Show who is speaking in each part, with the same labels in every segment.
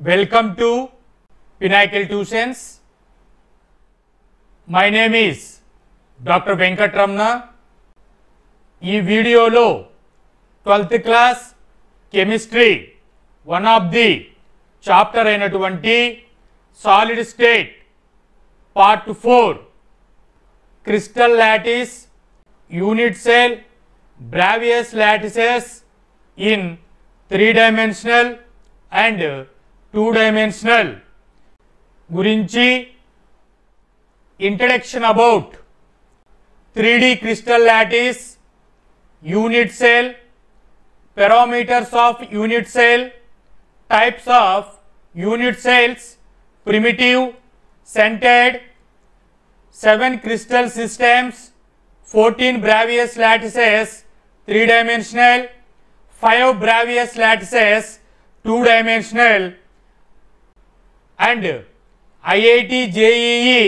Speaker 1: Welcome to Pinnacle Tuitions. My name is Dr. Venkatramana. ఈ వీడియోలో 12th class chemistry one of the chapter అయినటువంటి solid state part 4 crystal lattice, unit cell, Bravais lattices in 3-dimensional and 2-dimensional గురించి introduction about 3D crystal lattice, unit cell, parameters of unit cell, types of unit cells, primitive, centered, 7 crystal systems, 14 Bravais lattices 3-dimensional, 5 Bravais lattices 2-dimensional, and IIT JEE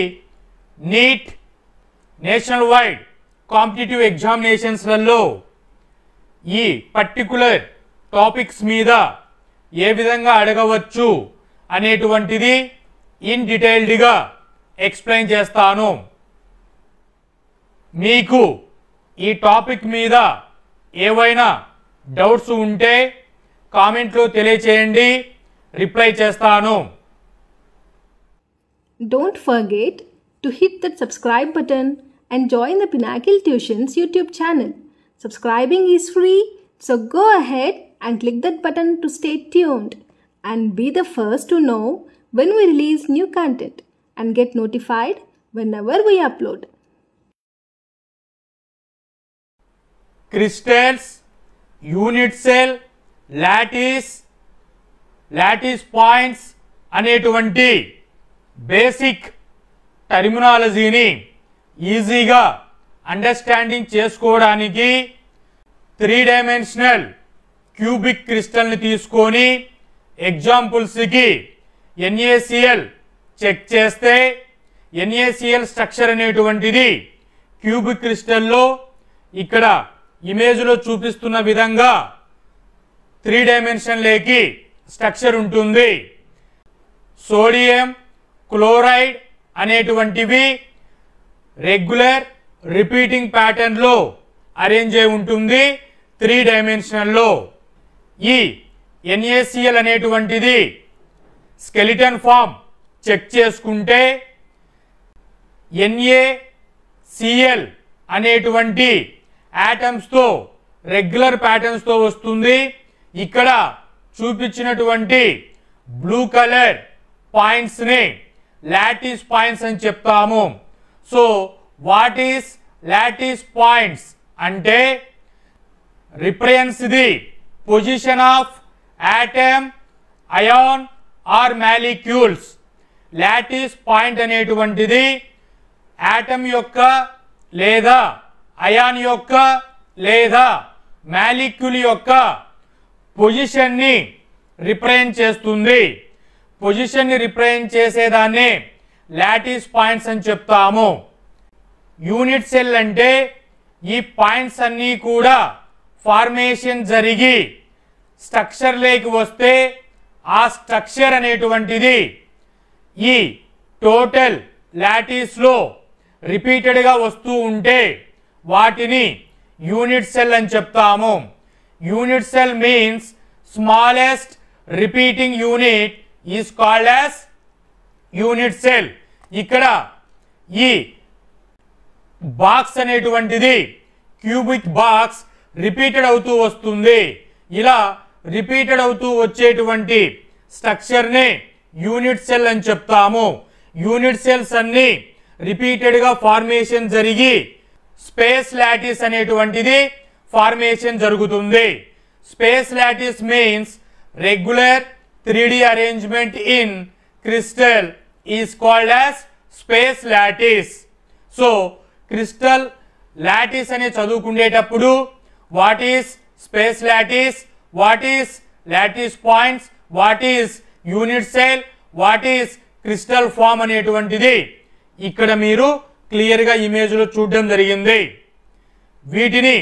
Speaker 1: NEET national wide competitive ఎగ్జామినేషన్స్లలో ఈ particular topics మీద ఏ విధంగా అడగవచ్చు అనేటువంటిది in డీటెయిల్డ్గా explain చేస్తాను. మీకు ఈ టాపిక్ మీద ఏవైనా డౌట్స్ ఉంటే కామెంట్లో తెలియచేయండి, రిప్లై చేస్తాను.
Speaker 2: Don't forget to hit that subscribe button and join the Pinnacle Tuitions YouTube channel. Subscribing is free, so go ahead and click that button to stay tuned and be the first to know when we release new content and get notified whenever we upload.
Speaker 1: Crystals, unit cell, lattice points అనేటువంటి basic టర్మినాలజీని ఈజీగా understanding చేసుకోవడానికి 3-dimensional cubic క్రిస్టల్ని తీసుకొని ఎగ్జాంపుల్స్కి NaCl check చేస్తే NaCl structure అనేటువంటిది cubic క్రిస్టల్లో ఇక్కడ ఇమేజ్లో చూపిస్తున్న విధంగా 3-dimensionలోకి స్ట్రక్చర్ ఉంటుంది. సోడియం క్లోరైడ్ అనేటువంటివి రెగ్యులర్ రిపీటింగ్ ప్యాటర్న్లో అరేంజ్ అయి ఉంటుంది 3-dimensionలో. ఈ NaCl అనేటువంటిది స్కెలిటన్ ఫామ్ చెక్ చేసుకుంటే NaCl అనేటువంటి యాటమ్స్తో రెగ్యులర్ ప్యాటర్న్స్తో వస్తుంది. ఇక్కడ చూపించినటువంటి బ్లూ కలర్ పాయింట్స్ని లాటిస్ పాయింట్స్ అని చెప్తాము. So what is lattice points అంటే represents the position of atom, ion or molecules. Lattice point అనేటువంటిది ఆటమ్ యొక్క లేదా అయాన్ యొక్క లేదా మాలిక్యూల్ యొక్క పొజిషన్ని రిప్రజెంట్ చేస్తుంది. పొజిషన్ని రిప్రజెంట్ చేసేదాన్ని లాటిస్ పాయింట్స్ అని చెప్తాము. యూనిట్ సెల్ అంటే ఈ పాయింట్స్ అన్నీ కూడా ఫార్మేషన్ జరిగి స్ట్రక్చర్లోకి వస్తే ఆ స్ట్రక్చర్ అనేటువంటిది ఈ టోటల్ లాటిస్లో రిపీటెడ్గా వస్తూ ఉంటే వాటిని యూనిట్ సెల్ అని చెప్తాము. Unit cell means smallest repeating unit is called as unit cell. ఇక్కడ ఈ బాక్స్ అనేటువంటిది క్యూబిక్ బాక్స్ రిపీటెడ్ అవుతూ వస్తుంది. ఇలా రిపీటెడ్ అవుతూ వచ్చేటువంటి స్ట్రక్చర్ని యూనిట్ సెల్ అని చెప్తాము. యూనిట్ సెల్స్ అన్ని రిపీటెడ్గా ఫార్మేషన్ జరిగి స్పేస్ లాటిస్ అనేటువంటిది ఫార్మేషన్ జరుగుతుంది. Space lattice means regular 3D arrangement in crystal is called as space lattice. So crystal lattice అనే చదువుకునేటప్పుడు what is space lattice, what is lattice points, what is unit cell, what is crystal form అనేటువంటిది ఇక్కడ మీరు క్లియర్గా ఇమేజ్లో చూడడం జరిగింది. వీటిని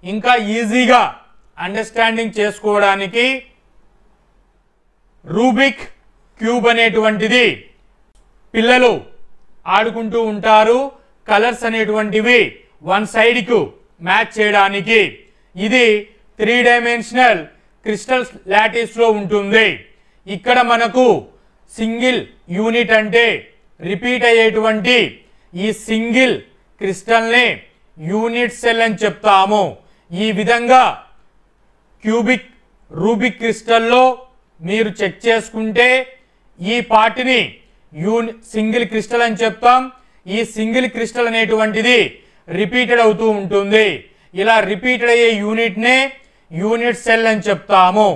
Speaker 1: ఇంకా ఈజీగా అండర్స్టాండింగ్ చేసుకోవడానికి రూబిక్ క్యూబ్ అనేటువంటిది పిల్లలు ఆడుకుంటూ ఉంటారు. కలర్స్ అనేటువంటివి వన్ సైడ్కు మ్యాచ్ చేయడానికి. ఇది 3 డైమెన్షనల్ క్రిస్టల్ లాటిస్లో ఉంటుంది. ఇక్కడ మనకు సింగిల్ యూనిట్ అంటే రిపీట్ అయ్యేటువంటి ఈ సింగిల్ క్రిస్టల్ని యూనిట్ సెల్ అని చెప్తాము. ఈ విధంగా క్యూబిక్ రూబిక్ క్రిస్టల్లో మీరు చెక్ చేసుకుంటే ఈ పార్ట్ని సింగిల్ క్రిస్టల్ అని చెప్తాం. ఈ సింగిల్ క్రిస్టల్ అనేటువంటిది రిపీటెడ్ అవుతూ ఉంటుంది. ఇలా రిపీటెడ్ అయ్యే యూనిట్నే యూనిట్ సెల్ అని చెప్తాము.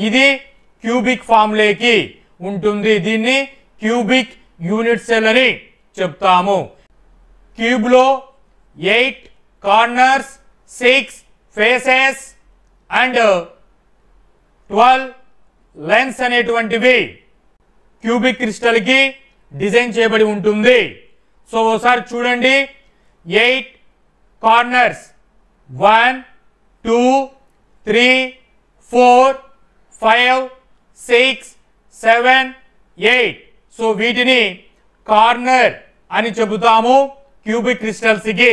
Speaker 1: ఇది క్యూబిక్ ఫామ్లోకి ఉంటుంది. దీన్ని క్యూబిక్ యూనిట్ సెల్ అని చెప్తాము. క్యూబ్లో 8 కార్నర్స్, 6 ఫేసెస్ అండ్ 12 లెన్స్ అనేటువంటివి క్యూబిక్ క్రిస్టల్కి డిజైన్ చేయబడి ఉంటుంది. సో ఒకసారి చూడండి. 8 కార్నర్స్ 1 2 3 4 5 6 7 8. సో వీటిని కార్నర్ అని చెబుతాము క్యూబిక్ క్రిస్టల్స్కి.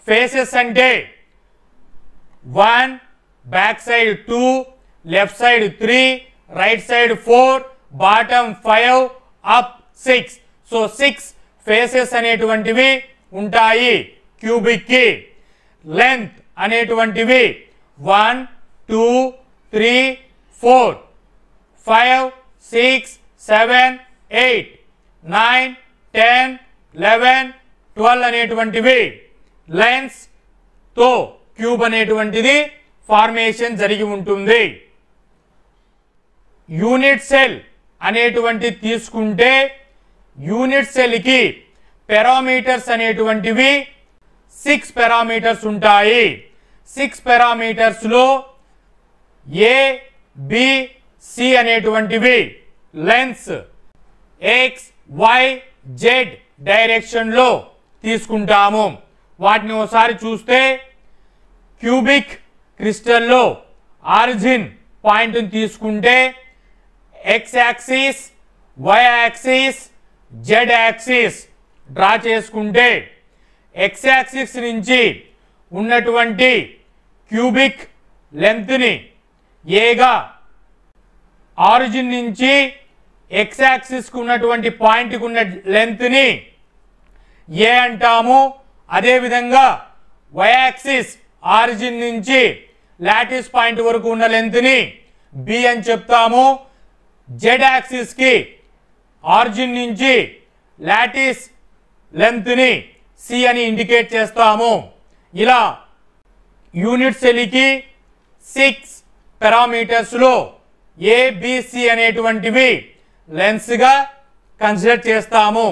Speaker 1: ఫేసెస్ అంటే 1, back side 2, left side 3, right side 4, bottom 5, up 6. So 6 faces అనేటువంటివి ఉంటాయి క్యూబిక్కి. లెంత్ అనేటువంటివి 1 2 3 4 5 6 7 8 9 10 11 12 అనేటువంటివి లెన్స్ తో క్యూబ్ అనేటువంటిది ఫార్మేషన్ జరిగి ఉంటుంది. యూనిట్ సెల్ అనేటువంటి తీసుకుంటే యూనిట్ సెల్కి పారామీటర్స్ అనేటువంటివి 6 పారామీటర్స్ ఉంటాయి. 6 పారామీటర్స్లో ఏ బి సి అనేటువంటివి లెన్స్ ఎక్స్ వై జెడ్ డైరెక్షన్లో తీసుకుంటాము. వాటిని ఒకసారి చూస్తే క్యూబిక్ క్రిస్టల్లో ఆరిజిన్ పాయింట్ని తీసుకుంటే X axis, Y axis, Z axis draw చేసుకుంటే ఎక్స్ యాక్సిస్ నుంచి ఉన్నటువంటి క్యూబిక్ లెంత్ని ఏగా, ఆరిజిన్ నుంచి ఎక్స్ యాక్సిస్కు ఉన్నటువంటి పాయింట్కి ఉన్న లెంత్ని ఏ అంటాము. అదేవిధంగా వై యాక్సిస్ ఆరిజిన్ నుంచి లాటిస్ పాయింట్ వరకు ఉన్న లెంత్ని బి అని చెప్తాము. జెడ్ యాక్సిస్కి ఆరిజిన్ నుంచి లాటిస్ లెంత్ని సి అని ఇండికేట్ చేస్తాము. ఇలా యూనిట్ సెల్కి 6 పారామీటర్స్లో ఏబిసి అనేటువంటివి లెన్స్గా కన్సిడర్ చేస్తాము.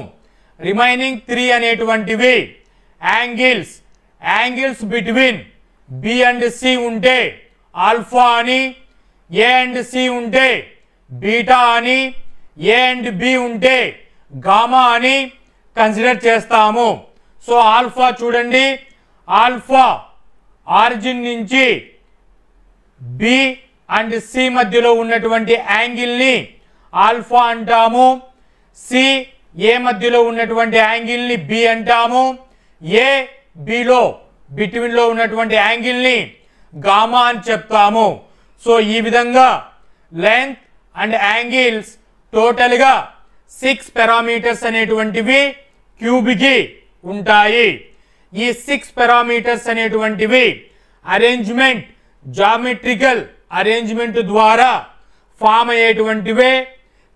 Speaker 1: రిమైనింగ్ 3 అనేటువంటివి angles. Angles between B and C ఉంటే ఆల్ఫా అని, ఏ అండ్ సి ఉంటే బీటా అని, ఏ అండ్ బి ఉంటే గామా అని కన్సిడర్ చేస్తాము. సో ఆల్ఫా చూడండి, ఆల్ఫా ఆరిజిన్ నుంచి బి అండ్ సి మధ్యలో ఉన్నటువంటి యాంగిల్ని ఆల్ఫా అంటాము. సి ఏ మధ్యలో ఉన్నటువంటి యాంగిల్ని బి అంటాము. ఏ బిలో బిట్వీన్లో ఉన్నటువంటి యాంగిల్ని గామా అని చెప్తాము. సో ఈ విధంగా లెంత్ అండ్ యాంగిల్స్ టోటల్గా 6 పారామీటర్స్ అనేటువంటివి క్యూబ్కి ఉంటాయి. ఈ 6 పారామీటర్స్ అనేటువంటివి అరేంజ్మెంట్, జామెట్రికల్ అరేంజ్మెంట్ ద్వారా ఫామ్ అయ్యేటువంటివే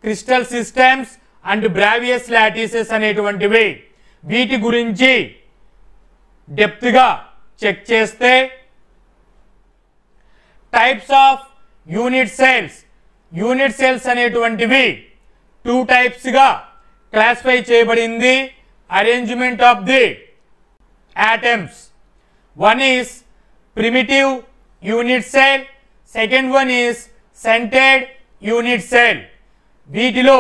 Speaker 1: crystal systems and Bravais lattices అనేటువంటివి. వీటి గురించి డెప్త్గా చెక్ చేస్తే types of unit cells. Unit cells అనేటువంటివి 2 టైప్స్గా క్లాసిఫై చేయబడింది. Arrangement of the atoms. One is primitive unit cell, second one is centered unit cell. వీటిలో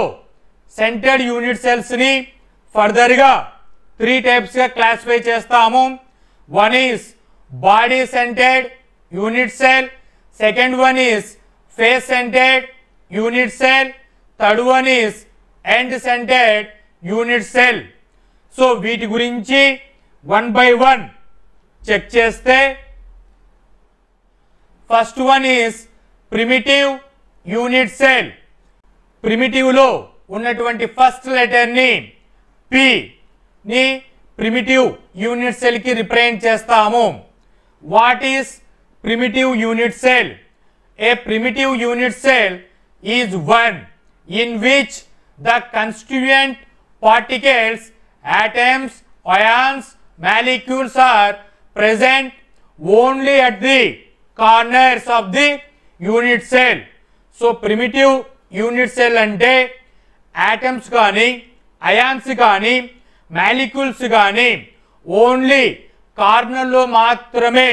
Speaker 1: సెంటర్డ్ యూనిట్ సెల్స్ని ఫర్దర్గా 3 టైప్స్గా క్లాసిఫై చేస్తాము. One is body centred unit cell, second one is face centred unit cell, third one is end centred unit cell. So వీటి గురించి 1 by 1 check చేస్తే first one is primitive unit cell. ప్రిమిటివ్లో ఉన్నటువంటి first లెటర్ని P ని primitive unit సెల్కి represent చేస్తాము. What is primitive unit cell? A primitive unit cell is one in which the constituent particles, atoms, ions, molecules are present only at the corners of the unit cell. So primitive unit cell ante atoms gaani, ions gaani, molecules gaani only corner lo maatrame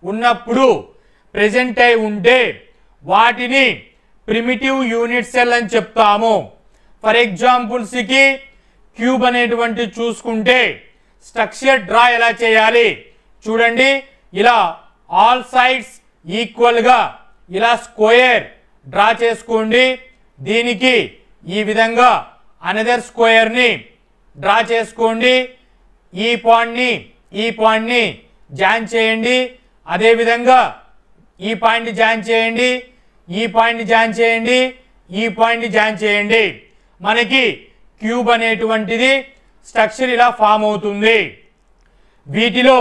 Speaker 1: ఉన్నప్పుడు present అయి ఉంటే వాటిని primitive unit cell అని చెప్తాము. For ఎగ్జాంపుల్స్కి cube అనేటువంటి చూసుకుంటే structure draw ఎలా చేయాలి చూడండి. ఇలా ఆల్ సైడ్స్ ఈక్వల్గా ఇలా స్క్వేర్ డ్రా చేసుకోండి. దీనికి ఈ విధంగా అనదర్ స్క్వేర్ని డ్రా చేసుకోండి. ఈ పాయింట్ని జాయిన్ చేయండి. అదేవిధంగా ఈ పాయింట్ జాయిన్ చేయండి, ఈ పాయింట్ జాయిన్ చేయండి, ఈ పాయింట్ జాయిన్ చేయండి. మనకి క్యూబ్ అనేటువంటిది స్ట్రక్చర్ ఇలా ఫామ్ అవుతుంది. వీటిలో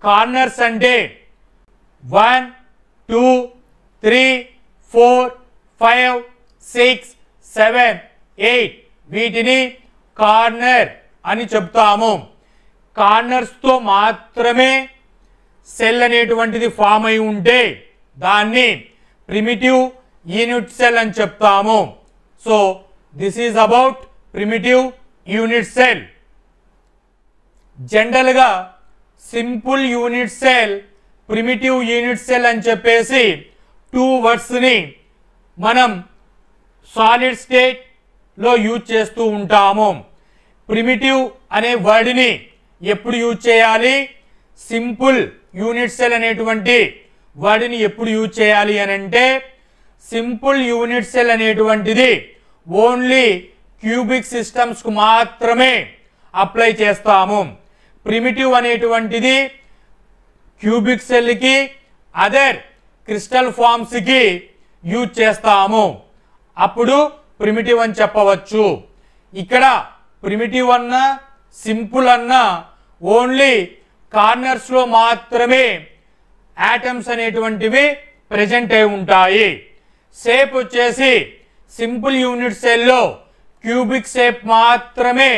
Speaker 1: కార్నర్స్ అంటే 1 2 3 4 5 6 7 8 వీటిని కార్నర్ అని చెప్తాము. కార్నర్స్తో మాత్రమే సెల్ అనేటువంటిది ఫామ్ అయి ఉంటే దాన్ని ప్రిమిటివ్ యూనిట్ సెల్ అని చెప్తాము. So this is about primitive unit cell. జనరల్గా simple unit cell, primitive unit cell అని చెప్పేసి 2 వర్డ్స్ని మనం సాలిడ్ స్టేట్లో యూజ్ చేస్తూ ఉంటాము. ప్రిమిటివ్ అనే వర్డ్ని ఎప్పుడు యూజ్ చేయాలి, సింపుల్ యూనిట్ సెల్ అనేటువంటి వర్డ్ని ఎప్పుడు యూజ్ చేయాలి అని అంటే సింపుల్ యూనిట్ సెల్ అనేటువంటిది ఓన్లీ క్యూబిక్ సిస్టమ్స్కు మాత్రమే అప్లై చేస్తాము. ప్రిమిటివ్ అనేటువంటిది క్యూబిక్ సెల్కి, అదర్ క్రిస్టల్ ఫామ్స్కి యూజ్ చేస్తాము. అప్పుడు ప్రిమిటివ్ అని చెప్పవచ్చు. ఇక్కడ ప్రిమిటివ్ అన్నా సింపుల్ అన్నా ఓన్లీ కార్నర్స్లో మాత్రమే యాటమ్స్ అనేటువంటివి ప్రెజెంట్ అయి ఉంటాయి. షేప్ వచ్చేసి సింపుల్ యూనిట్ సెల్లో క్యూబిక్ షేప్ మాత్రమే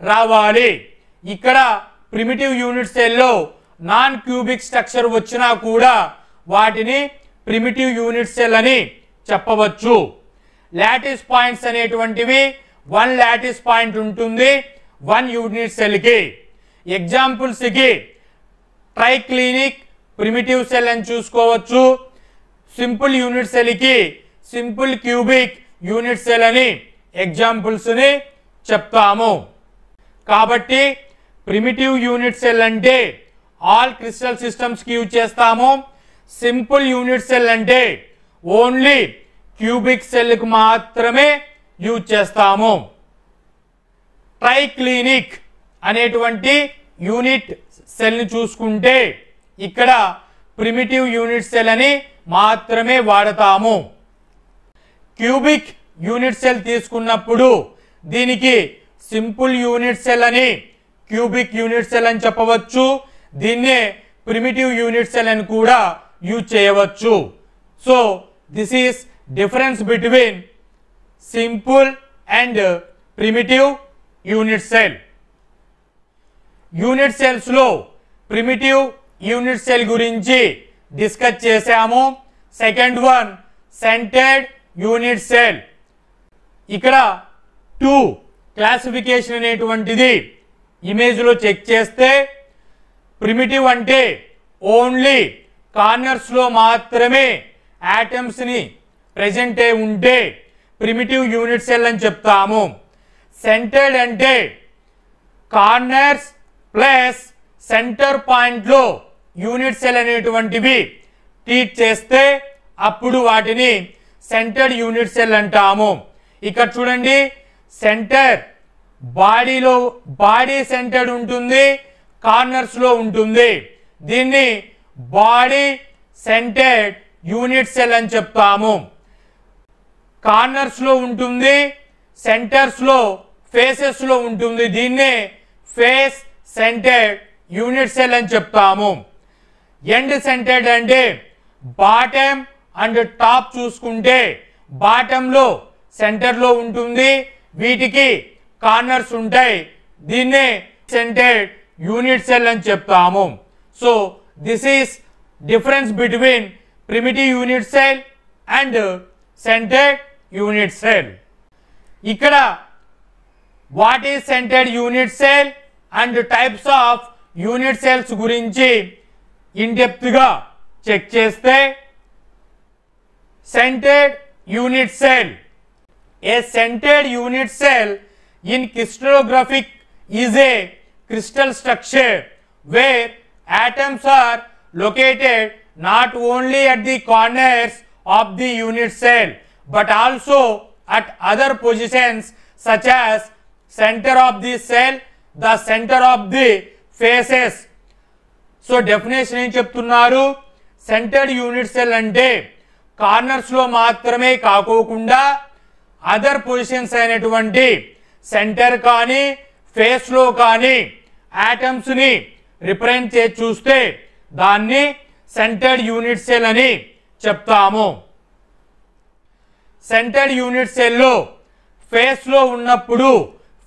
Speaker 1: రావాలి. ఇక్కడ ప్రిమిటివ్ యూనిట్ సెల్లో నాన్ క్యూబిక్ స్ట్రక్చర్ వచ్చినా కూడా వాటిని ప్రిమిటివ్ యూనిట్ సెల్ అని చెప్పవచ్చు. లాటిస్ పాయింట్స్ అనేటువంటివి 1 లాటిస్ పాయింట్ ఉంటుంది 1 యూనిట్ సెల్కి. ఎగ్జాంపుల్స్కి ట్రైక్లినిక్ ప్రిమిటివ్ సెల్ అని చూసుకోవచ్చు. సింపుల్ యూనిట్ సెల్కి సింపుల్ క్యూబిక్ యూనిట్ సెల్ అని ఎగ్జాంపుల్స్ని చెప్తాము. కాబట్టి ప్రిమిటివ్ యూనిట్ సెల్ అంటే ఆల్ క్రిస్టల్ సిస్టమ్స్కి యూజ్ చేస్తాము. సింపుల్ యూనిట్ సెల్ అంటే ఓన్లీ క్యూబిక్ సెల్కి మాత్రమే యూజ్ చేస్తాము. ట్రైక్లినిక్ అనేటువంటి యూనిట్ సెల్ని చూసుకుంటే ఇక్కడ ప్రిమిటివ్ యూనిట్ సెల్ అని మాత్రమే వాడతాము. క్యూబిక్ యూనిట్ సెల్ తీసుకున్నప్పుడు దీనికి సింపుల్ యూనిట్ సెల్ అని, క్యూబిక్ యూనిట్ సెల్ అని చెప్పవచ్చు. దీన్నే ప్రిమిటివ్ యూనిట్ సెల్ అని కూడా యూజ్ చేయవచ్చు. So this is difference between simple and primitive unit cell. Unit సెల్స్లో ప్రిమిటివ్ యూనిట్ సెల్ గురించి డిస్కస్ చేసాము. Second one centred unit cell. ఇక్కడ 2 క్లాసిఫికేషన్ అనేటువంటిది ఇమేజ్లో చెక్ చేస్తే ప్రిమిటివ్ అంటే ఓన్లీ కార్నర్స్లో మాత్రమే యాటమ్స్ని ప్రెజెంట్ అయి ఉంటే ప్రిమిటివ్ యూనిట్ సెల్ అని చెప్తాము. సెంటర్డ్ అంటే కార్నర్స్ ప్లస్ సెంటర్ పాయింట్లో యూనిట్ సెల్ అనేటువంటివి ట్రీట్ చేస్తే అప్పుడు వాటిని సెంటర్డ్ యూనిట్ సెల్ అంటాము. ఇక్కడ చూడండి సెంటర్ బాడీ సెంటర్డ్ ఉంటుంది, కార్నర్స్ లో ఉంటుంది. దీన్ని బాడీ సెంటర్డ్ యూనిట్ సెల్ అని చెప్తాము. కార్నర్స్ లో ఉంటుంది, సెంటర్స్ లో ఫేసెస్ లో ఉంటుంది. దీన్నే ఫేస్ సెంటర్డ్ యూనిట్ సెల్ అని చెప్తాము. ఎండ్ సెంటర్డ్ అంటే బాటమ్ అండ్ టాప్ చూసుకుంటే బాటమ్ లో సెంటర్ లో ఉంటుంది, వీటికి కార్నర్స్ ఉంటాయి. దీన్నే సెంటర్డ్ యూనిట్ సెల్ అని చెప్తాము. So this is difference between primitive unit cell and centred unit cell. ఇక్కడ what is centred unit cell and types of unit cells గురించి ఇన్ డెప్త్ గా చెక్ చేస్తే, centered unit cell. A centered unit cell in crystallographic is a crystal structure where atoms are located not only at the corners of the unit cell but also at other positions such as center of the cell, the center of the faces. So definition ఏం చెప్తున్నారు? centered unit cell అంటే corners లో మాత్రమే కాకోకుండా other positions అయినటువంటి centre కానీ face లో కానీ ఆటమ్స్ ని రిప్రజెంట్ చేసి చూస్తే దాన్ని సెంటర్డ్ యూనిట్ సెల్ అని చెప్తాము. సెంటర్డ్ యూనిట్ సెల్ లో ఫేస్ లో ఉన్నప్పుడు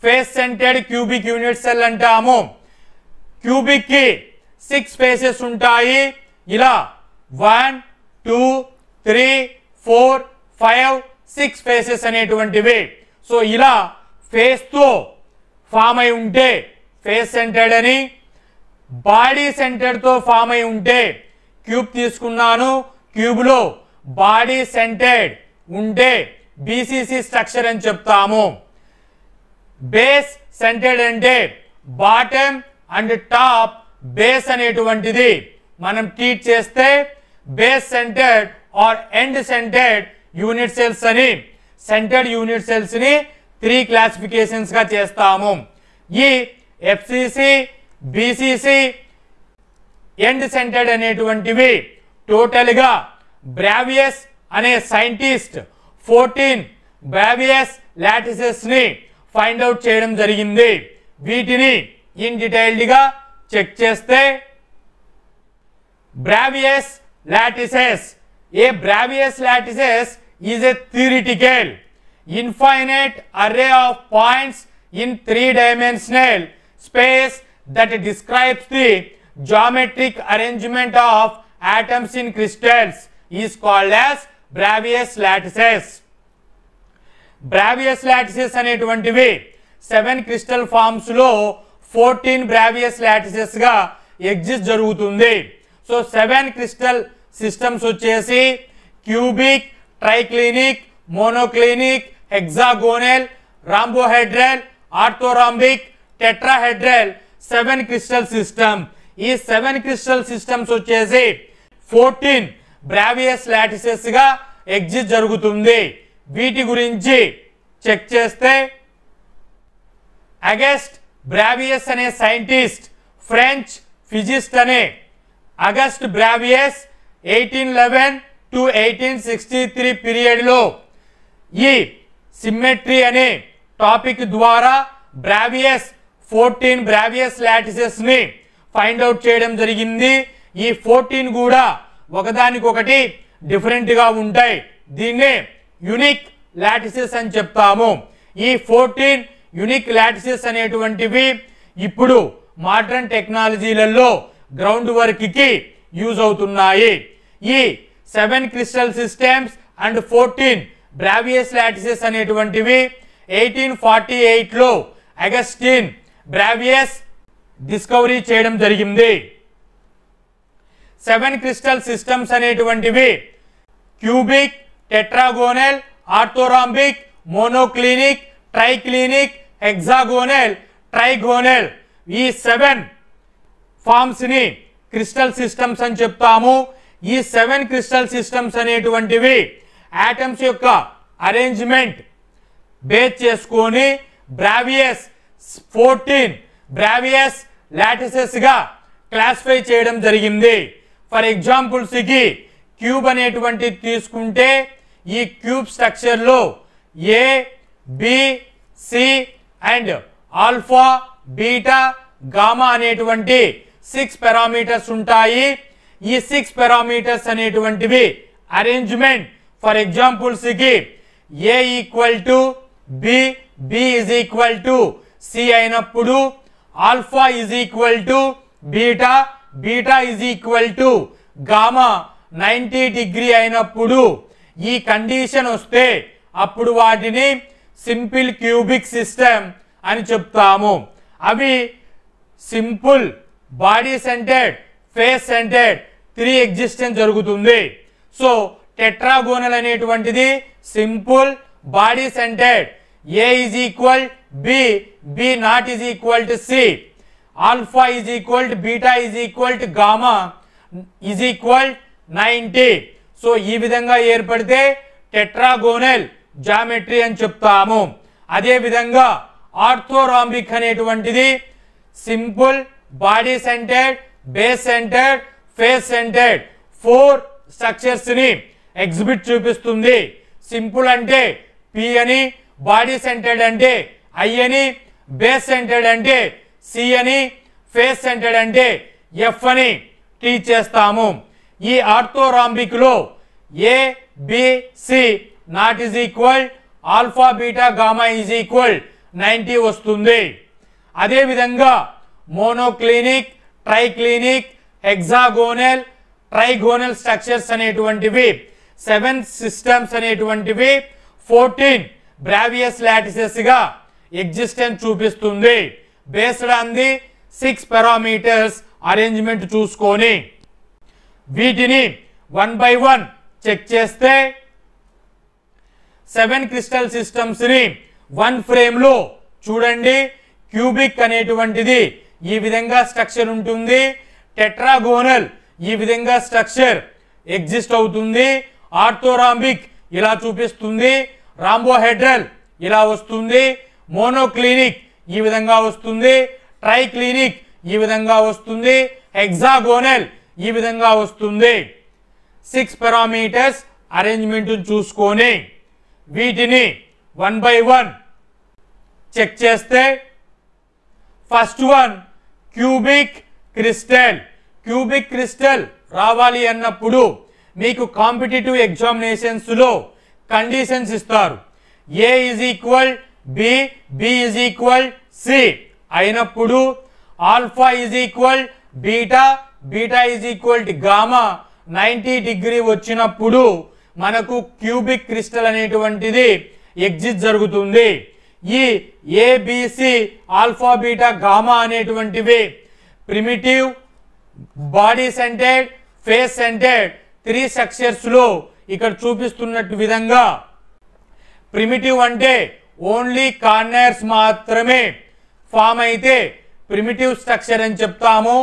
Speaker 1: face centred cubic unit cell అంటాము. క్యూబిక్ కి 6 ఫేసెస్ ఉంటాయి. ఇలా 1 2 3 4 5 6 ఫేసెస్ అనేటువంటివి. సో ఇలా ఫేస్ తో ఫామ్ అయి ఉంటే ఫేస్ సెంటర్డ్ అని, బాడీ సెంటర్డ్ తో ఫామ్ అయి ఉంటే క్యూబ్ తీసుకున్నాను, క్యూబ్ లో బాడీ సెంటర్డ్ ఉంటే బీసీసీ స్ట్రక్చర్ అని చెప్తాము. బేస్ సెంటర్డ్ అంటే బాటమ్ అండ్ టాప్ బేస్ అనేటువంటిది మనం ట్రీట్ చేస్తే base centred or end centred unit cells అని, సెంటర్డ్ యూనిట్ సెల్స్ ని 3 క్లాసిఫికేషన్స్ గా చేస్తాము. ఈ ఎఫ్సిసి, బీసీసీ, ఎండ్ సెంటర్డ్ అనేటువంటివి టోటల్ గా బ్రావియస్ అనే సైంటిస్ట్ 14 బ్రావియస్ లాటిసెస్ ని ఫైండ్ అవుట్ చేయడం జరిగింది. వీటిని ఇన్ డీటెయిల్డ్ గా చెక్ చేస్తే బ్రావియస్ lattices, a Bravais lattices is a theoretical infinite array of points in 3-dimensional space that describes the geometric arrangement of atoms in crystals is called as Bravais lattices. Bravais lattices అనేటువంటివి 7 crystal forms లో 14 Bravais lattices గా exist జరుగుతుంది. సో 7 crystal systems వచ్చేసి cubic, triclinic, monoclinic, hexagonal, rhombohedral, orthorhombic, tetrahedral 7 crystal system. ఈ 7 crystal systems వచ్చేసి 14 Bravais lattices గా exist జరుగుతుంది. వీటి గురించి చెక్ చేస్తే అగస్ట్ బ్రావియస్ అనే సైంటిస్ట్, ఫ్రెంచ్ ఫిజిస్ట్ అనే అగస్ట్ బ్రావియస్ 1811 to 1863 పీరియడ్ లో ఈ సిమ్మెట్రీ అనే టాపిక్ ద్వారా బ్రావియస్ 14 బ్రావియస్ లాటిసెస్ ని ఫైండ్ అవుట్ చేయడం జరిగింది. ఈ 14 కూడా ఒకదానికొకటి డిఫరెంట్ గా ఉంటాయి. దీన్నే యునిక్ లాటిసెస్ అని చెప్తాము. ఈ 14 యునిక్ లాటిసెస్ అనేటువంటివి ఇప్పుడు మోడర్న్ టెక్నాలజీలలో గ్రౌండ్ వర్క్ కి యూజ్ అవుతున్నాయి. ఈ 7 crystal systems and 14 Bravais lattices అనేటువంటివి 1848 లో అగస్టిన్ బ్రావియస్ డిస్కవరీ చేయడం జరిగింది. 7 క్రిస్టల్ సిస్టమ్స్ అనేటువంటివి cubic, tetragonal, orthorhombic, monoclinic, triclinic, hexagonal, trigonal ఈ 7 ఫార్మ్స్ ని క్రిస్టల్ సిస్టమ్స్ అని చెప్తాము. ఈ 7 క్రిస్టల్ సిస్టమ్స్ అనేటువంటివి ఆటమ్స్ యొక్క అరేంజ్మెంట్ బేస్ చేసుకొని బ్రావియస్ 14 బ్రావియస్ లాటిసెస్ గా క్లాసిఫై చేయడం జరిగింది. ఫర్ ఎగ్జాంపుల్స్ కి క్యూబ్ అనేటువంటి తీసుకుంటే ఈ క్యూబ్ స్ట్రక్చర్ లో A B C and alpha beta gamma అనేటువంటి 6 పారామీటర్స్ ఉంటాయి. ఈ 6 పారామీటర్స్ అనేటువంటివి అరేంజ్మెంట్ ఫర్ ఎగ్జాంపుల్స్ కి a equal to b, b is equal to c అయినప్పుడు, alpha is equal to beta, beta is equal to gamma 90 degree అయినప్పుడు ఈ condition వస్తే అప్పుడు వాటిని సింపుల్ క్యూబిక్ సిస్టమ్ అని చెప్తాము. అవి simple, body centred, face centred 3 existence జరుగుతుంది. సో టెట్రాగోనల్ అనేటువంటిది simple, body centred, A is equal B, B not is equal to C, alpha is equal to beta is equal to gamma is equal 90. So ఈ విధంగా ఏర్పడితే tetragonal geometry అని చెప్తాము. అదే విధంగా orthorhombic అనేటువంటిది simple, body centred, base centred, face centred 4 structures ని exhibit చూపిస్తుంది. సింపుల్ అంటే పి అని, బాడీ సెంటర్డ్ అంటే ఐ అని, బేస్ సెంటర్డ్ అంటే సి అని, ఫేస్ సెంటర్డ్ అంటే ఎఫ్ అని టీచ్ చేస్తాము. ఈ ఆర్థోరాంబిక్ లో A B C not is equal, alpha beta gamma is equal 90 వస్తుంది. అదే విధంగా monoclinic, triclinic, hexagonal, trigonal structures అనేటువంటివి 7 సిస్టమ్స్ అనేటువంటివి 14 బ్రావియస్ లాటిసెస్ గా ఎగ్జిస్టెన్స్ చూపిస్తుంది. Based on the 6 parameters arrangement చూసుకొని వీటిని 1 by 1 చెక్ చేస్తే 7 క్రిస్టల్ సిస్టమ్స్ ని 1 ఫ్రేమ్ లో చూడండి. క్యూబిక్ అనేటువంటిది ఈ విధంగా స్ట్రక్చర్ ఉంటుంది. టెట్రాగోనల్ ఈ విధంగా స్ట్రక్చర్ ఎగ్జిస్ట్ అవుతుంది. ఆర్థోరాంబిక్ ఇలా చూపిస్తుంది. రాంబోహెడ్రల్ ఇలా వస్తుంది. మోనోక్లినిక్ ఈ విధంగా వస్తుంది. ట్రైక్లినిక్ ఈ విధంగా వస్తుంది. హెక్సాగోనల్ ఈ విధంగా వస్తుంది. 6 పారామీటర్స్ అరేంజ్మెంట్ చూసుకొని వీటిని 1 by 1 చెక్ చేస్తే first one cubic crystal. Cubic crystal రావాలి అన్నప్పుడు మీకు కాంపిటిటివ్ ఎగ్జామినేషన్స్ లో కండిషన్స్ ఇస్తారు. A is equal B, b is equal c అయినప్పుడు, alpha is equal beta, beta is equal to gamma 90 degree వచ్చినప్పుడు మనకు క్యూబిక్ క్రిస్టల్ అనేటువంటిది ఎగ్జిస్ట్ జరుగుతుంది. ఈ ఏబిసి ఆల్ఫా బీటా గామా అనేటువంటివి primitive, body centred, face centred 3 structures లో ఇక్కడ చూపిస్తున్నట్టు విధంగా ప్రిమిటివ్ అంటే ఓన్లీ కార్నర్స్ మాత్రమే ఫామ్ అయితే ప్రిమిటివ్ స్ట్రక్చర్ అని చెప్తాము.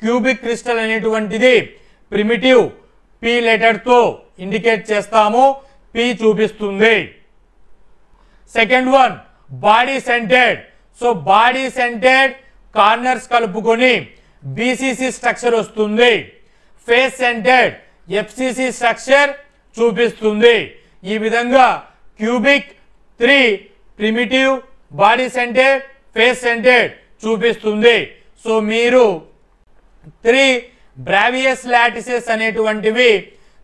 Speaker 1: క్యూబిక్ క్రిస్టల్ అనేటువంటిది ప్రిమిటివ్ పి లెటర్ తో ఇండికేట్ చేస్తాము. పి చూపిస్తుంది. Second one body centred. So body centred corners కలుపుకొని బీసీసీ స్ట్రక్చర్ వస్తుంది. ఫేస్ సెంటర్డ్ ఎఫ్సిసి స్ట్రక్చర్ చూపిస్తుంది. ఈ విధంగా cubic 3 primitive, body centred, face centred చూపిస్తుంది. సో మీరు 3 బ్రావియస్ లాటిసెస్ అనేటువంటివి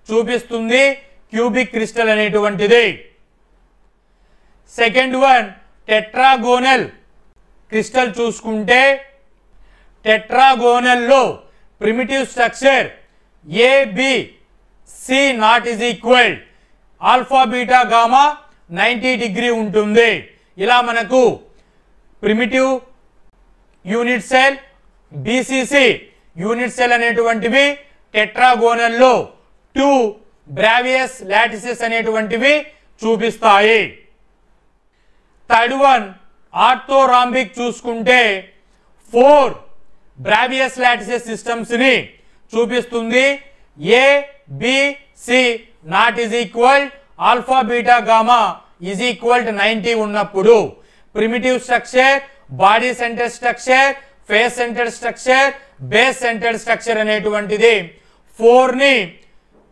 Speaker 1: చూపిస్తుంది క్యూబిక్ క్రిస్టల్ అనేటువంటిది. సెకండ్ వన్ టెట్రాగోనల్ క్రిస్టల్ చూసుకుంటే టెట్రాగోనల్ లో primitive structure A B C not is equal, alpha beta gamma 90 degree ఉంటుంది. ఇలా మనకు primitive unit cell, BCC unit cell అనేటువంటివి టెట్రాగోనల్ లో 2 బ్రావియస్ లాటిసెస్ అనేటువంటివి చూపిస్తాయి. థర్డ్ వన్ ఆర్థోరాంబిక్ చూసుకుంటే 4 బ్రావియస్ లాటిసెస్ సిస్టమ్స్ ని చూపిస్తుంది. A B C not is equal, alpha beta gamma is equal to 90 ఉన్నప్పుడు primitive structure, body centre structure, face centre structure, base centre structure అనేటువంటిది 4 ని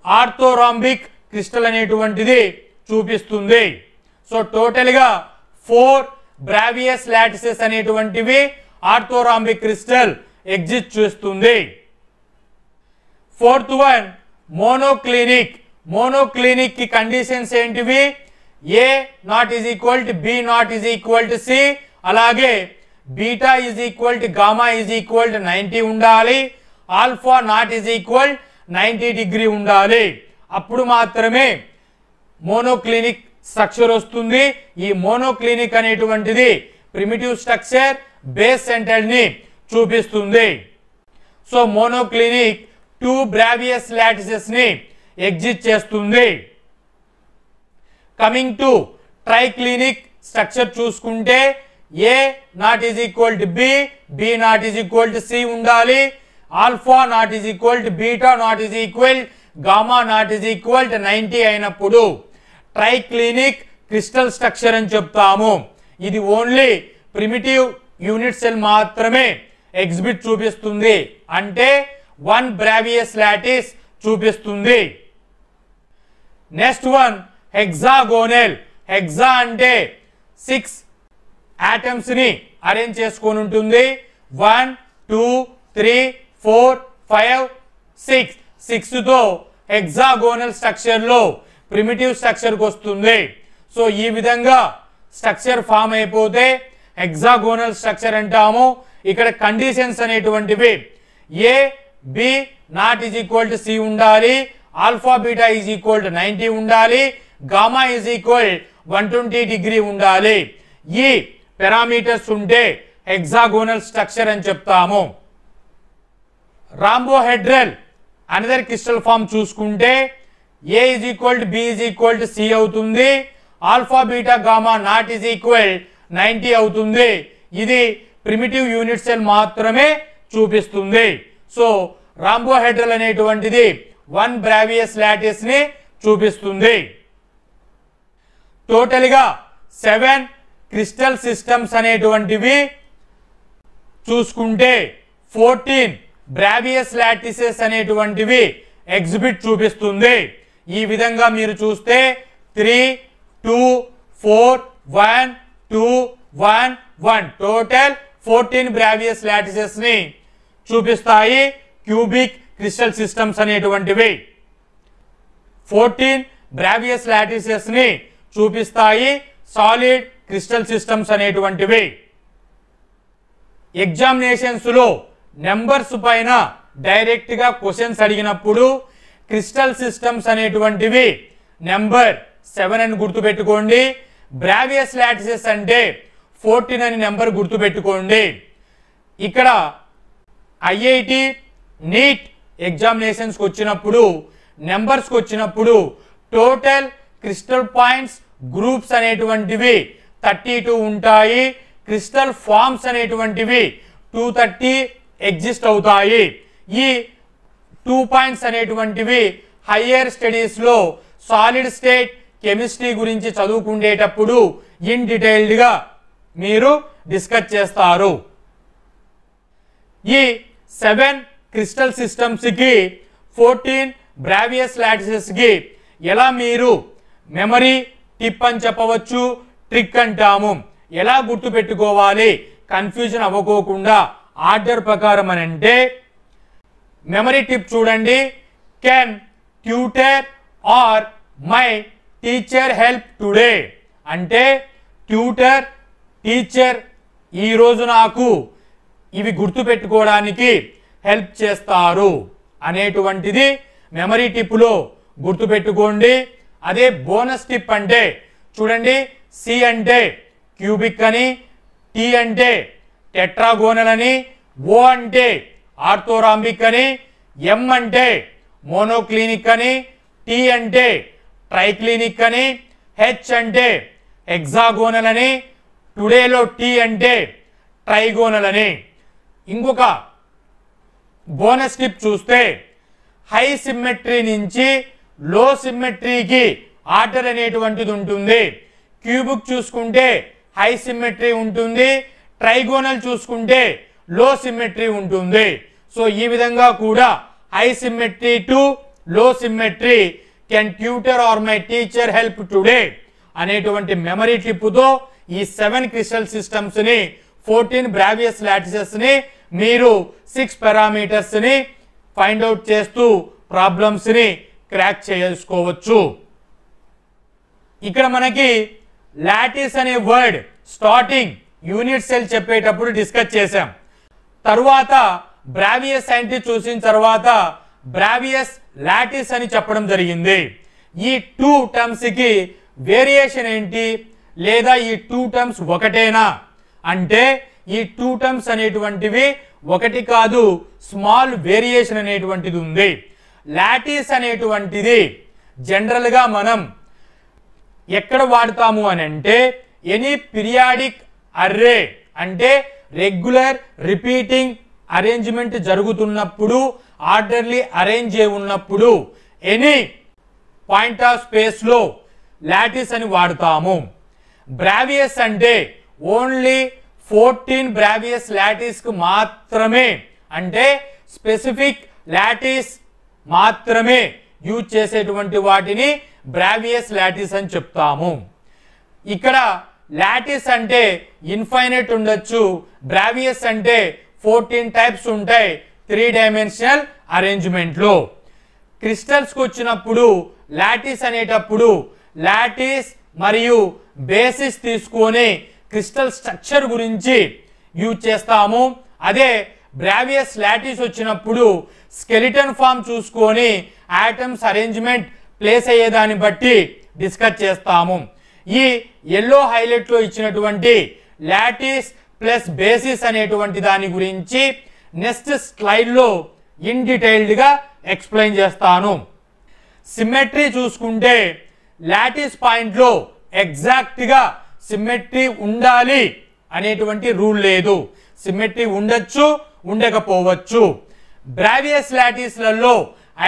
Speaker 1: ఆర్థోరాంబిక్ crystal అనేటువంటిది చూపిస్తుంది. సో టోటల్ గా 4 Bravais lattices అనేటువంటివి orthorhombic crystal exist చేస్తుంది. Fourth one monoclinic. Monoclinic కి conditions ఏంటివి? A not is equal to b not is equal to c, అలాగే beta is equal to gamma is equal to 90 ఉండాలి, alpha not is equal 90 degree ఉండాలి. అప్పుడు మాత్రమే monoclinic structure వస్తుంది. ఈ monoclinic అనేటువంటిది ప్రిమిటివ్ స్ట్రక్చర్, బేస్ సెంటర్ ని చూపిస్తుంది. సో మోనోక్లినిక్ 2 బ్రావియస్ లాటిసెస్ ని ఎగ్జిస్ట్ చేస్తుంది. కమింగ్ టు ట్రైక్లినిక్ స్ట్రక్చర్ చూసుకుంటే a not is equal to b, B not is equal to c ఉండాలి, alpha not is equal to beta not is equal gamma not is equal to 90 అయినప్పుడు triclinic crystal structure అని చెప్తాము. ఇది only primitive unit cell మాత్రమే exhibit చూపిస్తుంది, అంటే 1 Bravais lattice చూపిస్తుంది. Next one hexagonal. Hexa అంటే 6 ఆటమ్స్ ని అరేంజ్ చేసుకొని ఉంటుంది. 1 2 3 4 5 6 6 తో హెక్సాగోనల్ స్ట్రక్చర్ లో ప్రిమిటివ్ స్ట్రక్చర్ కి వస్తుంది. సో ఈ విధంగా స్ట్రక్చర్ ఫామ్ అయిపోతే హెక్సాగోనల్ స్ట్రక్చర్ అంటాము. ఇక్కడ కండిషన్స్ అనేటువంటివి a b not is equal to c ఉండాలి, alpha beta is equal to 90 ఉండాలి, గామా ఈజ్ ఈక్వల్ 120 డిగ్రీ ఉండాలి. ఈ పారామీటర్స్ ఉంటే హెక్సాగోనల్ స్ట్రక్చర్ అని చెప్తాము. రాంబోహెడ్రల్ అనదర్ క్రిస్టల్ ఫామ్ చూసుకుంటే a is equal to b is equal to c అవుతుంది, alpha beta gamma not is equal 90 అవుతుంది. ఇది ప్రిమిటివ్ యూనిట్ సెల్ మాత్రమే చూపిస్తుంది. సో రాంబోహెడ్రల్ అనేటువంటిది 1 బ్రావియస్ లాటిస్ ని చూపిస్తుంది. టోటల్ గా 7 క్రిస్టల్ సిస్టమ్స్ అనేటువంటివి చూసుకుంటే 14 బ్రావియస్ లాటిసెస్ అనేటువంటివి ఎగ్జిబిట్ చూపిస్తుంది. ఈ విధంగా మీరు చూస్తే 3 2 4 1 2 1 1 టోటల్ 14 బ్రావియస్ లాటిసెస్ ని చూపిస్తాయి క్యూబిక్ క్రిస్టల్ సిస్టమ్స్ అనేటువంటివి. 14 బ్రావియస్ లాటిసెస్ ని చూపిస్తాయి సాలిడ్ క్రిస్టల్ సిస్టమ్స్ అనేటువంటివి. ఎగ్జామినేషన్స్ లో నెంబర్స్ పైన డైరెక్ట్ గా క్వశ్చన్స్ అడిగినప్పుడు క్రిస్టల్ సిస్టమ్స్ అనేటువంటివి నెంబర్ 7 అని గుర్తుపెట్టుకోండి. బ్రావియస్ లాటిసెస్ అంటే 14 అని నెంబర్ గుర్తుపెట్టుకోండి. ఇక్కడ ఐఐటి నీట్ ఎగ్జామినేషన్స్కి వచ్చినప్పుడు నెంబర్స్కి వచ్చినప్పుడు టోటల్ క్రిస్టల్ పాయింట్స్ గ్రూప్స్ అనేటువంటివి 32 ఉంటాయి. క్రిస్టల్ ఫార్మ్స్ అనేటువంటివి 230 ఎగ్జిస్ట్ అవుతాయి. ఈ 2 పాయింట్స్ అనేటువంటివి హయ్యర్ స్టడీస్ లో సాలిడ్ స్టేట్ కెమిస్ట్రీ గురించి చదువుకునేటప్పుడు ఇన్ డీటెయిల్డ్ గా మీరు డిస్కస్ చేస్తారు. ఈ 7 క్రిస్టల్ సిస్టమ్స్ కి 14 బ్రావియస్ లాటిసెస్ కి ఎలా మీరు మెమరీ టిప్ అని చెప్పవచ్చు, ట్రిక్ అంటాము. ఎలా గుర్తు పెట్టుకోవాలి కన్ఫ్యూజన్ అవ్వకోకుండా ఆర్డర్ ప్రకారం అని అంటే మెమరీ టిప్ చూడండి. Can tutor or my teacher help today అంటే ట్యూటర్ టీచర్ ఈరోజు నాకు ఇవి గుర్తు పెట్టుకోవడానికి హెల్ప్ చేస్తారు అనేటువంటిది మెమరీ టిప్లో గుర్తుపెట్టుకోండి. అదే బోనస్ టిప్ అంటే చూడండి, సి అంటే క్యూబిక్ అని, టీ అంటే టెట్రాగోనల్ అని, ఓ అంటే ఆర్థోరాంబిక్ అని, ఎం అంటే మోనోక్లినిక్ అని, టీ అంటే ట్రైక్లినిక్ అని, హెచ్ అంటే హెక్సాగోనల్ అని, టుడేలో టీ అంటే ట్రైగోనల్ అని. ఇంకొక బోనస్ టిప్ చూస్తే హై సిమ్మెట్రీ నుంచి లో సిమ్మెట్రీకి ఆర్డర్ అనేటువంటిది ఉంటుంది. క్యూబిక్ చూసుకుంటే హై సిమెట్రీ ఉంటుంది, ట్రైగోనల్ చూసుకుంటే లో సిమెట్రీ ఉంటుంది. సో ఈ విధంగా కూడా high symmetry to low symmetry can tutor or my teacher help today అనేటువంటి మెమరీ టిప్పుతో ఈ 7 క్రిస్టల్ సిస్టమ్స్ ని 14 బ్రావియస్ లాటిసెస్ ని మీరు 6 పారామీటర్స్ ని ఫైండ్ అవుట్ చేస్తూ ప్రాబ్లమ్స్ ని క్రాక్ చేసుకోవచ్చు. ఇక్కడ మనకి లాటిస్ అనే వర్డ్ స్టార్టింగ్ యూనిట్ సెల్ చెప్పేటప్పుడు డిస్కస్ చేశాం. తరువాత బ్రావియస్ అంటే చూసిన తర్వాత బ్రావియస్ లాటిస్ అని చెప్పడం జరిగింది. ఈ 2 టర్మ్స్ కి వేరియేషన్ ఏంటి, లేదా ఈ 2 టర్మ్స్ ఒకటేనా అంటే ఈ 2 టర్మ్స్ అనేటువంటివి ఒకటి కాదు, స్మాల్ వేరియేషన్ అనేటువంటిది ఉంది. లాటిస్ అనేటువంటిది జనరల్ గా మనం ఎక్కడ వాడతాము అని అంటే ఎనీ పీరియాడిక్ అర్రే అంటే రెగ్యులర్ రిపీటింగ్ అరేంజ్మెంట్ జరుగుతున్నప్పుడు, ఆర్డర్లీ అరేంజ్ అయి ఉన్నప్పుడు ఎనీ పాయింట్ ఆఫ్ స్పేస్ లో లాటిస్ అని వాడతాము. బ్రావియస్ అంటే ఓన్లీ 14 బ్రావియస్ లాటిస్ కు మాత్రమే, అంటే స్పెసిఫిక్ లాటిస్ మాత్రమే యూజ్ చేసేటువంటి వాటిని బ్రావియస్ లాటిస్ అని చెప్తాము. ఇక్కడ లాటిస్ అంటే ఇన్ఫైనైట్ ఉండొచ్చు, బ్రావియస్ అంటే 14 టైప్స్ ఉంటాయి 3 డైమెన్షనల్ అరేంజ్మెంట్ లో. క్రిస్టల్స్ కు వచ్చినప్పుడు లాటిస్ అనేటప్పుడు లాటిస్ మరియు బేసిస్ తీసుకొని క్రిస్టల్ స్ట్రక్చర్ గురించి యూజ్ చేస్తాము. అదే బ్రావియస్ లాటిస్ వచ్చినప్పుడు స్కెలిటన్ ఫామ్ చూసుకొని ఆటమ్స్ అరేంజ్మెంట్ ప్లేస్ అయ్యేదాన్ని బట్టి డిస్కస్ చేస్తాము. ఈ ఎల్లో హైలైట్ లో ఇచ్చినటువంటి లాటిస్ ప్లస్ బేసిస్ అనేటువంటి దాని గురించి నెక్స్ట్ స్లైడ్ లో ఇన్ డీటెయిల్డ్ గా ఎక్స్ప్లెయిన్ చేస్తాను. సిమెట్రీ చూసుకుంటే లాటిస్ పాయింట్ లో ఎగ్జాక్ట్ గా సిమెట్రీ ఉండాలి అనేటువంటి రూల్ లేదు. సిమెట్రీ ఉండొచ్చు, ఉండకపోవచ్చు. బ్రావియస్ లాటిస్లలో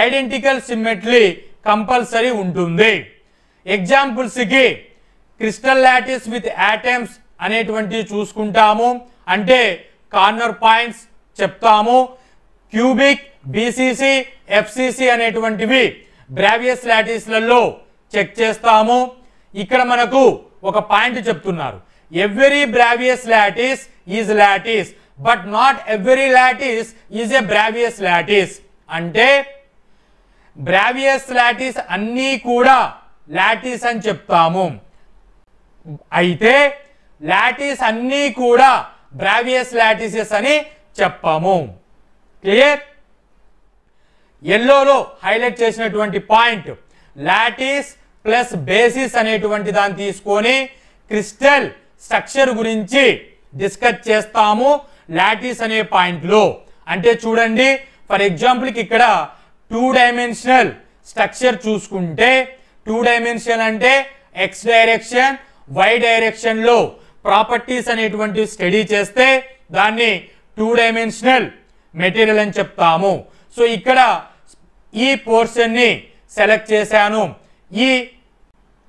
Speaker 1: ఐడెంటికల్ సిమెట్రీ కంపల్సరీ ఉంటుంది. ఎగ్జాంపుల్స్ కి క్రిస్టల్ లాటిస్ విత్ ఆటమ్స్ అనేటువంటివి చూసుకుంటాము, అంటే కార్నర్ పాయింట్స్ చెప్తాము. క్యూబిక్, బీసీసీ, ఎఫ్సిసి అనేటువంటివి బ్రావియస్ లాటిస్లలో చెక్ చేస్తాము. ఇక్కడ మనకు ఒక పాయింట్ చెప్తున్నారు, every Bravais lattice is lattice but not every lattice is a Bravais lattice. అంటే బ్రావియస్ లాటిస్ అన్నీ కూడా లాటిస్ అని చెప్తాము, అయితే లాటిస్ అన్నీ కూడా బ్రావియస్ లాటిసెస్ అని చెప్పాము. క్లియర్? ఎల్లోలో హైలైట్ చేసినటువంటి పాయింట్ లాటిస్ ప్లస్ బేసిస్ అనేటువంటి దాన్ని తీసుకొని క్రిస్టల్ స్ట్రక్చర్ గురించి డిస్కస్ చేస్తాము లాటిస్ అనే పాయింట్ లో. అంటే చూడండి, ఫర్ ఎగ్జాంపుల్ ఇక్కడ 2 డైమెన్షనల్ స్ట్రక్చర్ చూసుకుంటే 2 డైమెన్షనల్ అంటే ఎక్స్ డైరెక్షన్, వై డైరెక్షన్ లో ప్రాపర్టీస్ అనేటువంటి స్టడీ చేస్తే దాన్ని 2 డైమెన్షనల్ మెటీరియల్ అని చెప్తాము. సో ఇక్కడ ఈ పోర్షన్ ని సెలెక్ట్ చేశాను. ఈ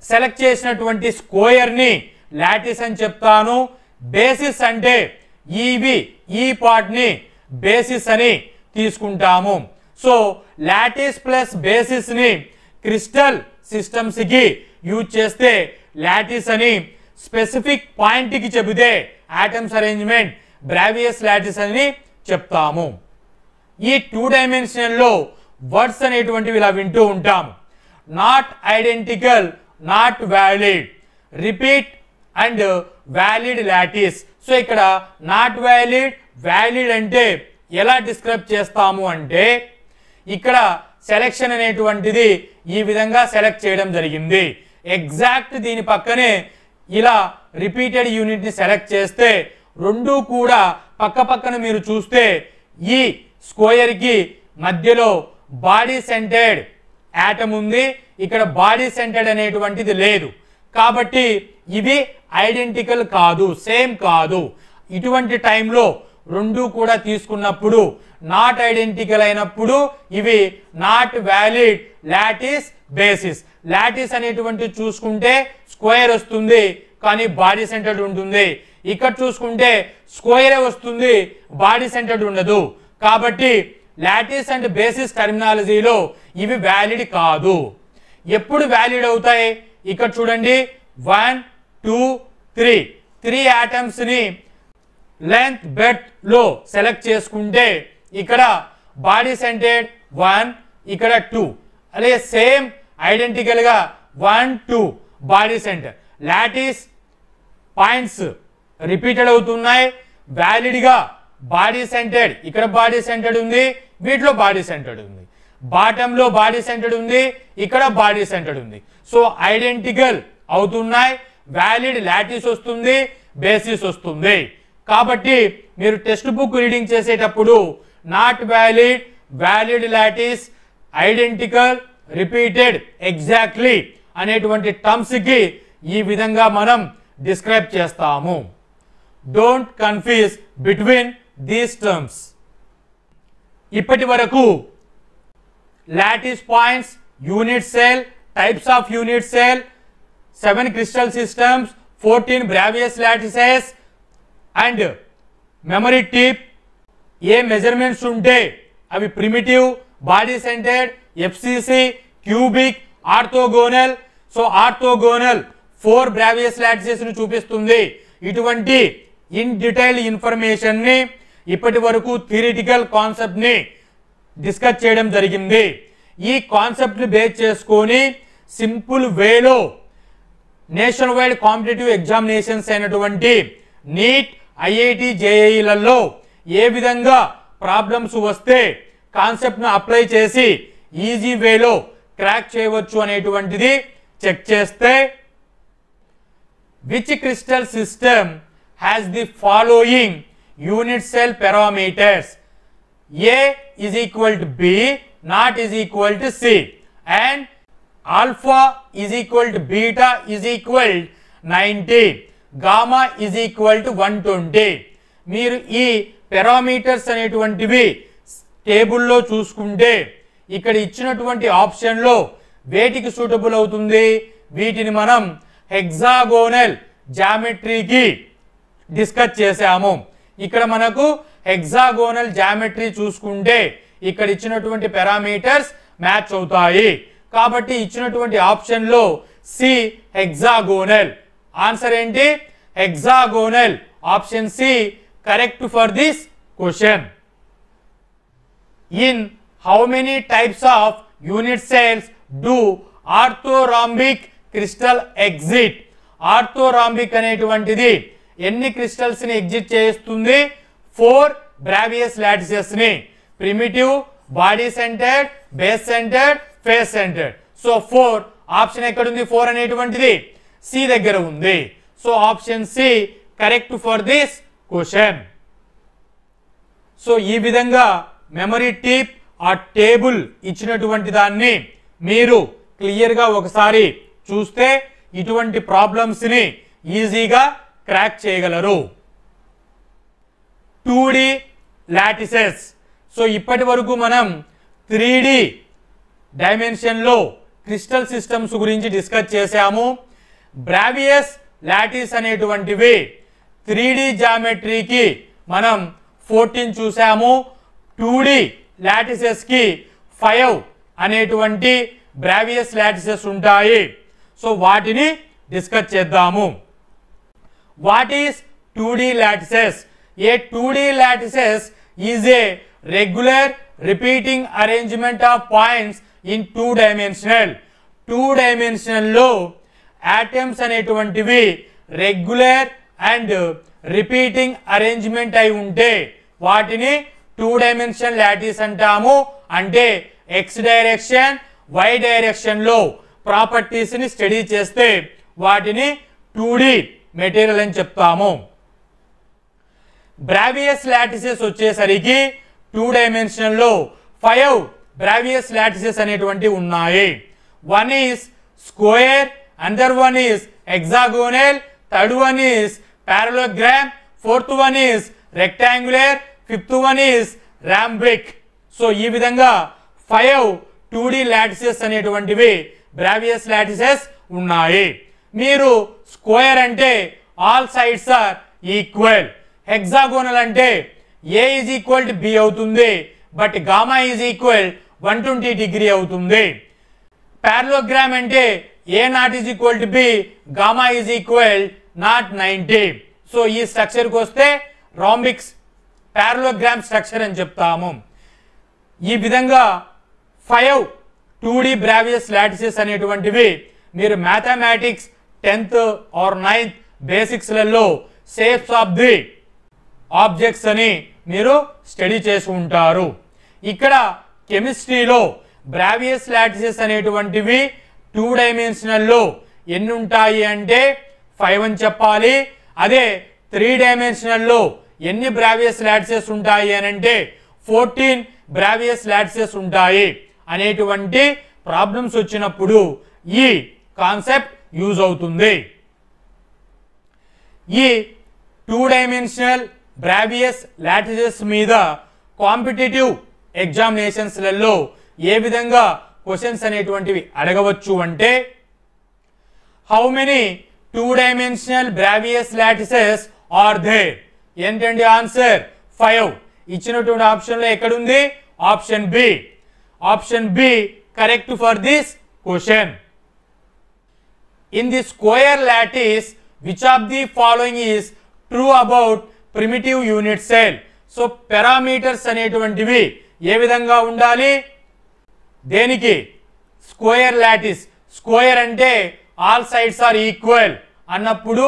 Speaker 1: సెలెక్ట్ చేసినటువంటి స్క్వేర్ ని లాటిస్ అని చెప్తాను. బేసిస్ అంటే ఈ పార్ట్ ని బేసిస్ అని తీసుకుంటాము. సో లాటిస్ ప్లస్ బేసిస్ ని క్రిస్టల్ సిస్టమ్స్ కి యూజ్ చేస్తే లాటిస్ అని, స్పెసిఫిక్ పాయింట్ కి చెబితే ఆటమ్స్ అరేంజ్మెంట్ బ్రావియస్ లాటిస్ అని చెప్తాము. ఈ 2 డైమెన్షనల్ లో వర్డ్స్ అనేటువంటివి ఇలా వింటూ ఉంటాము. Not identical, not valid, repeat and valid lattice. So ఇక్కడ నాట్ వ్యాలిడ్, వ్యాలిడ్ అంటే ఎలా డిస్క్రైబ్ చేస్తాము అంటే ఇక్కడ సెలెక్షన్ అనేటువంటిది ఈ విధంగా సెలెక్ట్ చేయడం జరిగింది. ఎగ్జాక్ట్ దీని పక్కనే ఇలా రిపీటెడ్ యూనిట్ ని సెలెక్ట్ చేస్తే రెండు కూడా పక్క పక్కన మీరు చూస్తే ఈ స్క్వేర్ కి మధ్యలో బాడీ సెంటర్డ్ ఆటమ్ ఉంది, ఇక్కడ బాడీ సెంటర్డ్ అనేటువంటిది లేదు. కాబట్టి ఇవి ఐడెంటికల్ కాదు, సేమ్ కాదు. ఇటువంటి టైంలో రెండు కూడా తీసుకున్నప్పుడు నాట్ ఐడెంటికల్ అయినప్పుడు ఇవి not valid lattice basis. Lattice అనేటువంటి చూసుకుంటే స్క్వేర్ వస్తుంది కానీ బాడీ సెంటర్డ్ ఉంటుంది. ఇక్కడ చూసుకుంటే స్క్వేరే వస్తుంది, బాడీ సెంటర్డ్ ఉండదు. కాబట్టి లాటిస్ అండ్ బేసిస్ టర్మినాలజీలో ఇవి వ్యాలిడ్ కాదు. ఎప్పుడు వ్యాలిడ్ అవుతాయి? ఇక్కడ చూడండి 1 2 3 ఆటమ్స్ ని లెంత్ బెర్త్ లో సెలెక్ట్ చేసుకుంటే ఇక్కడ బాడీ సెంటర్డ్ 1, ఇక్కడ 2, అలాగే సేమ్ ఐడెంటికల్ గా 1 2 body centre. Lattice points repeated అవుతున్నాయి. వ్యాలిడ్ గా బాడీ సెంటర్డ్, ఇక్కడ బాడీ సెంటర్డ్ ఉంది, వీటిలో బాడీ సెంటర్డ్ ఉంది. బాటమ్ లో బాడీ సెంటర్డ్ ఉంది, ఇక్కడ బాడీ సెంటర్డ్ ఉంది. సో ఐడెంటికల్ అవుతున్నాయి. వ్యాలిడ్ లాటిస్ వస్తుంది, బేసిస్ వస్తుంది. కాబట్టి మీరు టెక్స్ట్ బుక్ రీడింగ్ చేసేటప్పుడు not valid, valid lattice, identical, repeated, exactly అనేటువంటి టర్మ్స్ కి ఈ విధంగా మనం డిస్క్రైబ్ చేస్తాము. Don't confuse between these terms. ఇప్పటి వరకు lattice points, unit cell, types of unit cell, 7 crystal systems, 14 Bravais lattices and memory tip, ఏ మెజర్మెంట్స్ ఉంటే అవి primitive, body centred, FCC, cubic, orthogonal. So orthogonal 4 Bravais lattices ని చూపిస్తుంది. ఇటువంటి in detail information ని ఇప్పటి వరకు థియరిటికల్ కాన్సెప్ట్ ని డిస్కస్ చేయడం జరిగింది. ఈ కాన్సెప్ట్ ని బేస్ చేసుకొని సింపుల్ వేలో నేషనల్ వైడ్ కాంపిటేటివ్ ఎగ్జామినేషన్స్ అయినటువంటి నీట్, ఐఐటి, జేఈలలో ఏ విధంగా ప్రాబ్లమ్స్ వస్తే కాన్సెప్ట్ ను అప్లై చేసి ఈజీ వేలో క్రాక్ చేయవచ్చు అనేటువంటిది చెక్ చేస్తే, which crystal system has the following unit cell parameters? A is equal to B, naught is equal to C, and alpha is equal to beta is equal 90, gamma is equal to 120. మీరు ఈ parameters అనేటువంటివి టేబుల్లో చూసుకుంటే ఇక్కడ ఇచ్చినటువంటి ఆప్షన్లో వేటికి suitable అవుతుంది? వీటిని మనం హెక్సాగోనల్ జామెట్రీకి డిస్కస్ చేసాము. ఇక్కడ మనకు హెక్సాగోనల్ జామెట్రీ చూసుకుంటే ఇక్కడ ఇచ్చినటువంటి పారామీటర్స్ మ్యాచ్ అవుతాయి. కాబట్టి ఇచ్చినటువంటి ఆప్షన్ లో సి హెక్సాగోనల్. ఆన్సర్ ఏంటి? Hexagonal. Option C correct for this question. In how many types of unit cells do orthorhombic crystal exit? Orthorhombic అనేటువంటిది ఎన్ని క్రిస్టల్స్ ని ఎగ్జిట్ చేస్తుంది? 4 బ్రావియస్ లాటిసెస్ ని. Primitive, body centred, base centred, face centred. So 4 option ఎక్కడ ఉంది? 4 అనేటువంటిది C దగ్గర ఉంది. So option C correct for this question. So ఈ విధంగా మెమరీ టిప్ ఆ టేబుల్ ఇచ్చినటువంటి దాన్ని మీరు క్లియర్ గా ఒకసారి చూస్తే ఇటువంటి ప్రాబ్లమ్స్ ని ఈజీగా క్రాక్ చేయగలరు. 2D lattices. సో ఇప్పటి వరకు మనం 3D డైమెన్షన్లో క్రిస్టల్ సిస్టమ్స్ గురించి డిస్కస్ చేశాము. బ్రావియస్ లాటిస్ అనేటువంటివి 3D జామెట్రీకి మనం 14 చూసాము. 2D లాటిసెస్ కి 5 అనేటువంటి బ్రావియస్ లాటిసెస్ ఉంటాయి. సో వాటిని డిస్కస్ చేద్దాము. What is 2D lattices? A 2D lattices is a regular repeating arrangement of points in 2-dimensional. 2-dimensional లో atoms అనేటువంటివి రెగ్యులర్ అండ్ రిపీటింగ్ అరేంజ్మెంట్ అయి ఉంటే వాటిని 2-dimensional lattice అంటాము. అంటే x డైరెక్షన్, y డైరెక్షన్ లో ప్రాపర్టీస్ ని స్టడీ చేస్తే వాటిని 2D మెటీరియల్ అని చెప్తాము. బ్రావియస్ లాటిసెస్ వచ్చేసరికి 2 లో 5 బ్రావియస్ లాటిసెస్ అనేటువంటి ఉన్నాయి. One is square, another one is hexagonal, third one is parallelogram, fourth one is rectangular, fifth one is rhombic. So ఈ విధంగా 5 2D లాటిసెస్ అనేటువంటివి బ్రావియస్ లాటిసెస్ ఉన్నాయి. మీరు స్క్వేర్ అంటే all sides are equal, hexagonal అంటే A is equal to B అవుతుంది, but gamma is equal 120 degree అవుతుంది. Parallelogram అంటే A not is equal to B, gamma is equal not 90. So ఈ స్ట్రక్చర్కి వస్తే రాంబిక్స్ పారలోగ్రామ్ స్ట్రక్చర్ అని చెప్తాము. ఈ విధంగా 5 2D బ్రావియస్ లాటిసెస్ అనేటువంటివి మీరు మ్యాథమెటిక్స్ 10th or 9th బేసిక్స్లలో షేప్స్ ఆఫ్ ది ఆబ్జెక్ట్స్ అని మీరు స్టడీ చేసి ఉంటారు. ఇక్కడ కెమిస్ట్రీలో బ్రావియస్ లాటిసెస్ అనేటువంటివి 2 డైమెన్షనల్లో ఎన్ని ఉంటాయి అంటే 5 అని చెప్పాలి. అదే 3 డైమెన్షనల్లో ఎన్ని బ్రావియస్ లాటిసెస్ ఉంటాయి అని అంటే 14 బ్రావియస్ లాటిసెస్ ఉంటాయి అనేటువంటి ప్రాబ్లమ్స్ వచ్చినప్పుడు ఈ కాన్సెప్ట్ యూజ్ అవుతుంది. ఈ 2 డైమెన్షనల్ బ్రావియస్ లాటిసెస్ మీద కాంపిటేటివ్ ఎగ్జామినేషన్స్లలో ఏ విధంగా క్వశ్చన్స్ అనేటువంటివి అడగవచ్చు అంటే, how many 2 dimensional Bravais lattices are there? ఏంటండి ఆన్సర్? 5. ఇచ్చినటువంటి ఆప్షన్లో ఎక్కడుంది? Option B. Option B correct for this question. In the square lattice which of the following is true about primitive unit cell? So parameters అనేటువంటివి ఏ విధంగా ఉండాలి? దేనికి? Square lattice. Square అంటే ఆల్ సైడ్స్ ఆర్ ఈక్వల్ అన్నప్పుడు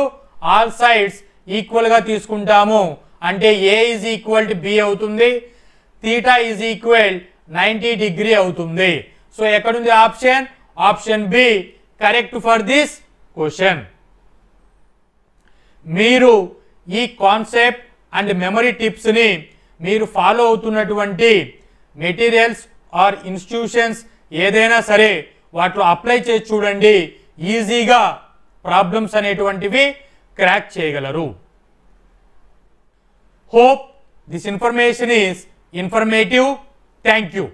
Speaker 1: all sides equal గా తీసుకుంటాము, అంటే A is equal to B అవుతుంది, థీటా ఈజ్ ఈక్వల్ 90 డిగ్రీ అవుతుంది. సో ఎక్కడుంది option? Option B correct for this question. మీరు ఈ కాన్సెప్ట్ అండ్ మెమరీ టిప్స్ని మీరు ఫాలో అవుతున్నటువంటి మెటీరియల్స్ ఆర్ ఇన్స్టిట్యూషన్స్ ఏదైనా సరే వాటిలో అప్లై చేసి చూడండి, ఈజీగా ప్రాబ్లమ్స్ అనేటువంటివి క్రాక్ చేయగలరు. Hope this information is informative. Thank you.